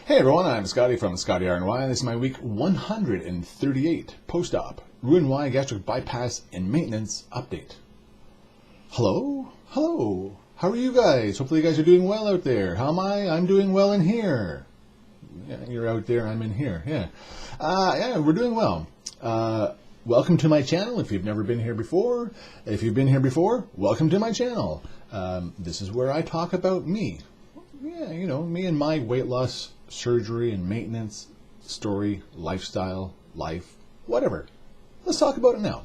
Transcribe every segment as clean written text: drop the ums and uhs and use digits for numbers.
Hey everyone, I'm Skotti from Skotti RNY, and this is my week 138 post-op Roux-en-Y gastric bypass and maintenance update. Hello? Hello. How are you guys? Hopefully you guys are doing well out there. How am I? I'm doing well in here. Yeah, you're out there, I'm in here. Yeah, we're doing well. Welcome to my channel if you've never been here before. If you've been here before, welcome to my channel. This is where I talk about me. Yeah, you know, me and my weight loss, surgery and maintenance, story, lifestyle, life, whatever. Let's talk about it now.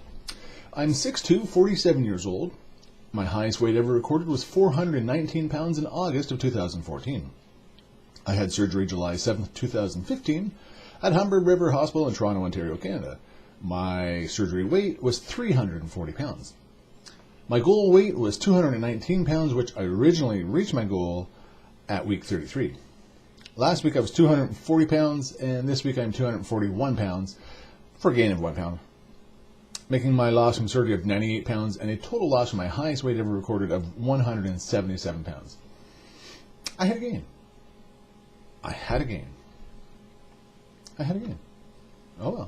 I'm 6'2", 47 years old. My highest weight ever recorded was 419 pounds in August of 2014. I had surgery July 7th, 2015 at Humber River Hospital in Toronto, Ontario, Canada. My surgery weight was 340 pounds. My goal weight was 219 pounds, which I originally reached my goal at week 33. Last week I was 240 pounds, and this week I'm 241 pounds for a gain of 1 pound, making my loss from surgery of 98 pounds and a total loss from my highest weight ever recorded of 177 pounds. I had a gain. Oh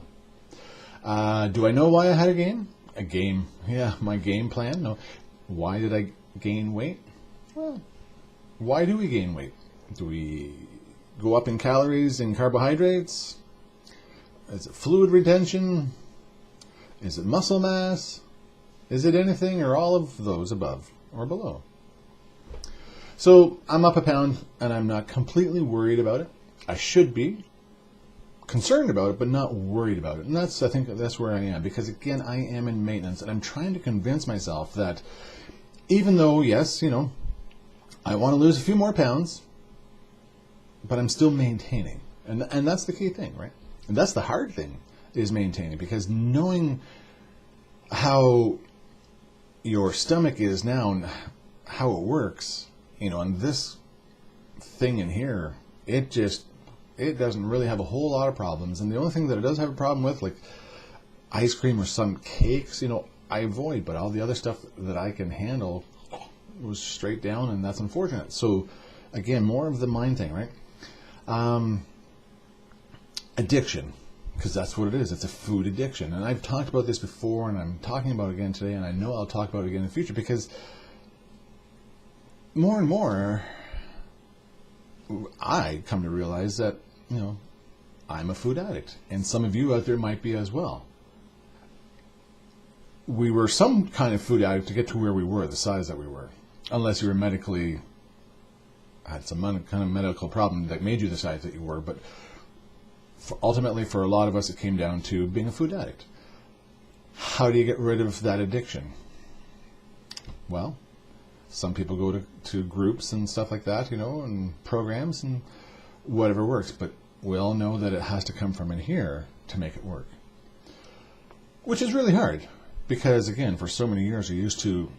well. Do I know why I had a gain? My game plan? No. Why did I gain weight? Well, why do we gain weight? Do we go up in calories and carbohydrates? Is it fluid retention? Is it muscle mass? Is it anything or all of those above or below? So I'm up a pound and I'm not completely worried about it. I should be concerned about it, but not worried about it. And I think that's where I am, because again, I am in maintenance and I'm trying to convince myself that even though, yes, you know, I want to lose a few more pounds, but I'm still maintaining. And that's the key thing, right? And that's the hard thing, is maintaining, because knowing how your stomach is now and how it works, you know, and this thing in here, it doesn't really have a whole lot of problems. And the only thing that it does have a problem with, like ice cream or some cakes, you know, I avoid, but all the other stuff that I can handle was straight down, and that's unfortunate. So again, more of the mind thing, right? Addiction, because that's what it is. It's a food addiction. And I've talked about this before, and I'm talking about it again today, and I know I'll talk about it again in the future, because more and more I come to realize that, you know, I'm a food addict, and some of you out there might be as well. We were some kind of food addict to get to where we were, the size that we were, unless you were medically, had some kind of medical problem that made you the size that you were. But ultimately, for a lot of us, it came down to being a food addict. How do you get rid of that addiction? Well, some people go to groups and stuff like that, you know, and programs and whatever works. But we all know that it has to come from in here to make it work, which is really hard, because again, for so many years, we're used to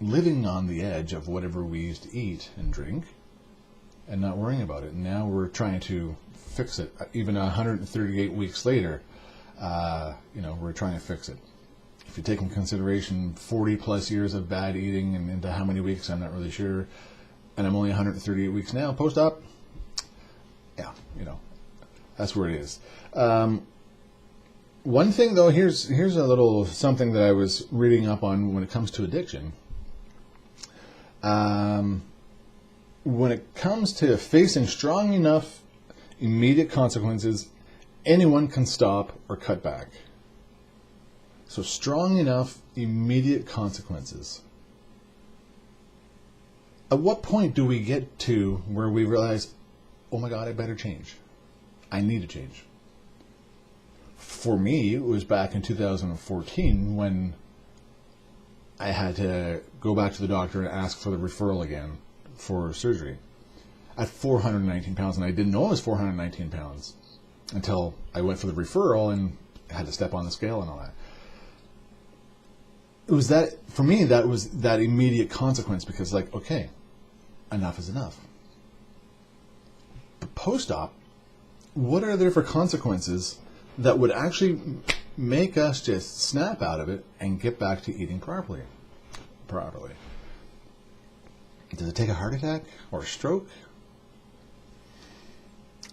living on the edge of whatever we used to eat and drink and not worrying about it. And now we're trying to fix it. Even 138 weeks later, you know, we're trying to fix it. If you take in consideration 40 plus years of bad eating and into how many weeks, I'm not really sure. And I'm only 138 weeks now, post-op. Yeah, you know, that's where it is. One thing though, here's a little something that I was reading up on when it comes to addiction. When it comes to facing strong enough immediate consequences, anyone can stop or cut back. So strong enough immediate consequences. At what point do we get to where we realize, oh my God, I better change. I need to change. For me, it was back in 2014 when I had to go back to the doctor and ask for the referral again for surgery at 419 pounds. And I didn't know it was 419 pounds until I went for the referral and had to step on the scale and all that. It was that, for me, that was that immediate consequence, because like, okay, enough is enough. But post-op, what are there for consequences that would actually make us just snap out of it and get back to eating properly? Does it take a heart attack or a stroke?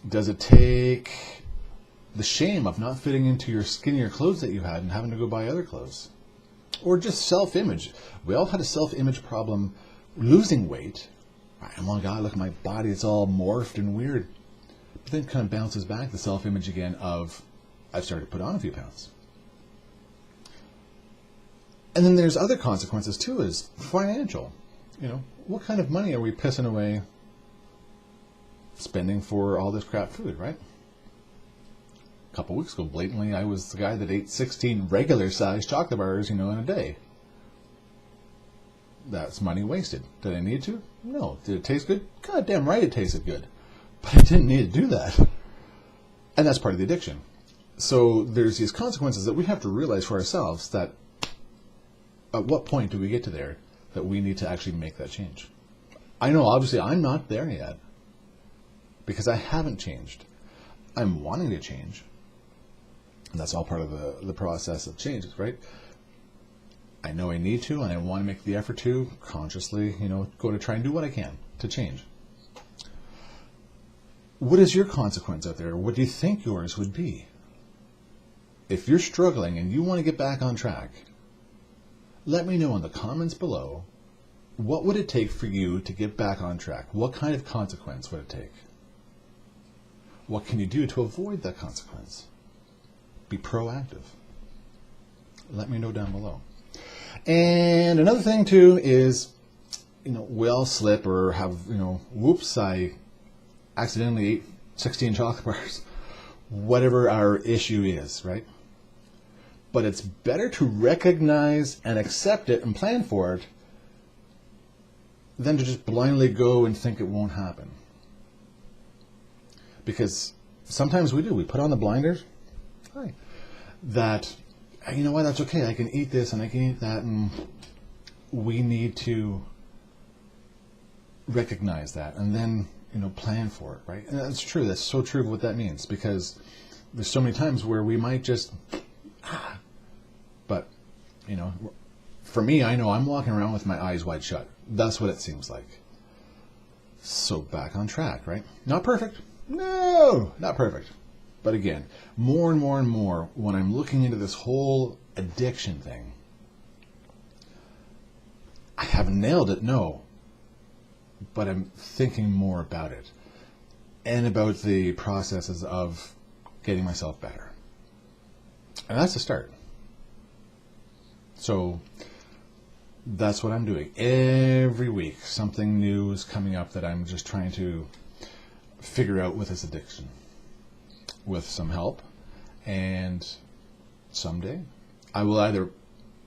Does it take the shame of not fitting into your skinnier clothes that you had and having to go buy other clothes? Or just self-image. We all had a self-image problem losing weight. Oh my God, look at my body, it's all morphed and weird. But then it kind of bounces back, the self-image again of, I've started to put on a few pounds. And then there's other consequences too, is financial. What kind of money are we pissing away spending for all this crap food, right? A couple weeks ago, blatantly, I was the guy that ate 16 regular-sized chocolate bars, in a day. That's money wasted. Did I need to? No. Did it taste good? God damn right it tasted good. But I didn't need to do that. And that's part of the addiction. So there's these consequences that we have to realize for ourselves, that at what point do we get to there that we need to actually make that change? I know, obviously, I'm not there yet because I haven't changed. I'm wanting to change. And that's all part of the process of changes, right? I know I need to, and I want to make the effort to consciously, go to try and do what I can to change. What is your consequence out there? What do you think yours would be? If you're struggling and you want to get back on track, let me know in the comments below, what would it take for you to get back on track? What kind of consequence would it take? What can you do to avoid that consequence? Be proactive. Let me know down below. And another thing too is, we all slip or have, whoops, I accidentally ate 16 chocolate bars. Whatever our issue is, right? But it's better to recognize and accept it and plan for it than to just blindly go and think it won't happen. Because sometimes we do. We put on the blinders. That, you know what, that's okay. I can eat this and I can eat that. And we need to recognize that and then, plan for it, right? And that's true. That's so true of what that means, because there's so many times where we might just, but, for me, I know I'm walking around with my eyes wide shut. That's what it seems like. So back on track, right? Not perfect. No, not perfect. But again, more and more and more, when I'm looking into this whole addiction thing, I haven't nailed it, no. But I'm thinking more about it. And about the processes of getting myself better. And that's the start. So that's what I'm doing. Every week, something new is coming up that I'm just trying to figure out with this addiction. With some help. And someday, I will either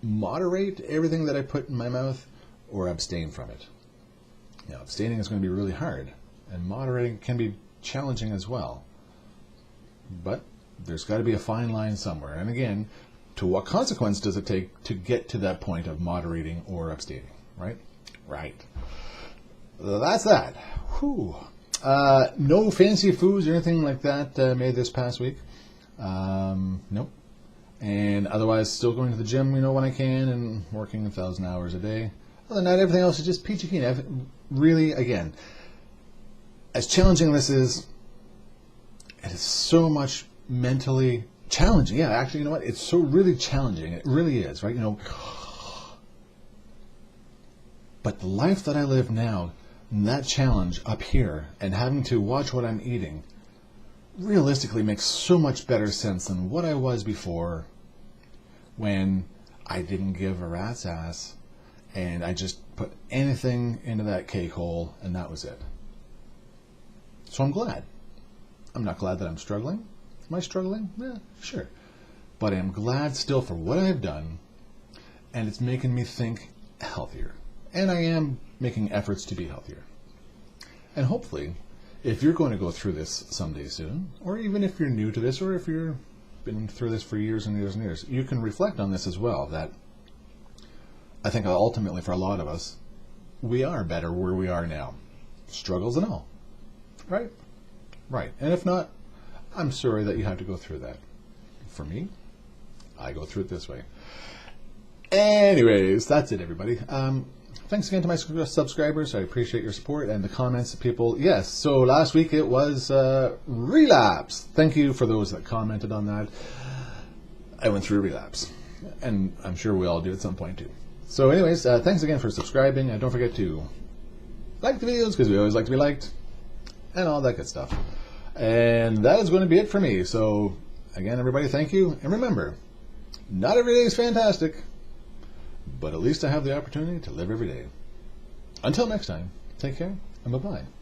moderate everything that I put in my mouth or abstain from it. Abstaining is going to be really hard. And moderating can be challenging as well. But there's got to be a fine line somewhere. And again, to what consequence does it take to get to that point of moderating or abstaining, right? Right. That's that. Whew. No fancy foods or anything like that made this past week. Nope. And otherwise, still going to the gym, when I can, and working 1,000 hours a day. Other than that, everything else is just peachy keen. Really, again, as challenging this is, it is so much mentally challenging. Yeah, actually, you know what? It's so really challenging. It really is, right? But the life that I live now, and that challenge up here, and having to watch what I'm eating, realistically makes so much better sense than what I was before, when I didn't give a rat's ass, and I just put anything into that cake hole, and that was it. So I'm glad. I'm not glad that I'm struggling. Am I struggling? Yeah, sure. But I'm glad still for what I've done, and it's making me think healthier. And I am making efforts to be healthier. And hopefully, if you're going to go through this someday soon, or even if you're new to this, or if you've been through this for years and years and years, you can reflect on this as well, that I think ultimately for a lot of us, we are better where we are now. Struggles and all. Right? Right. And if not, I'm sorry that you have to go through that. For me, I go through it this way. Anyways, that's it, everybody. thanks again to my subscribers. I appreciate your support and the comments that people. Yes, so last week it was relapse. Thank you for those that commented on that. I went through a relapse, and I'm sure we all do at some point too. So anyways, thanks again for subscribing, and don't forget to like the videos, because we always like to be liked, and all that good stuff. And that is going to be it for me. So again, everybody, thank you, and remember, not every day is fantastic, but at least I have the opportunity to live every day. Until next time, take care, and bye-bye.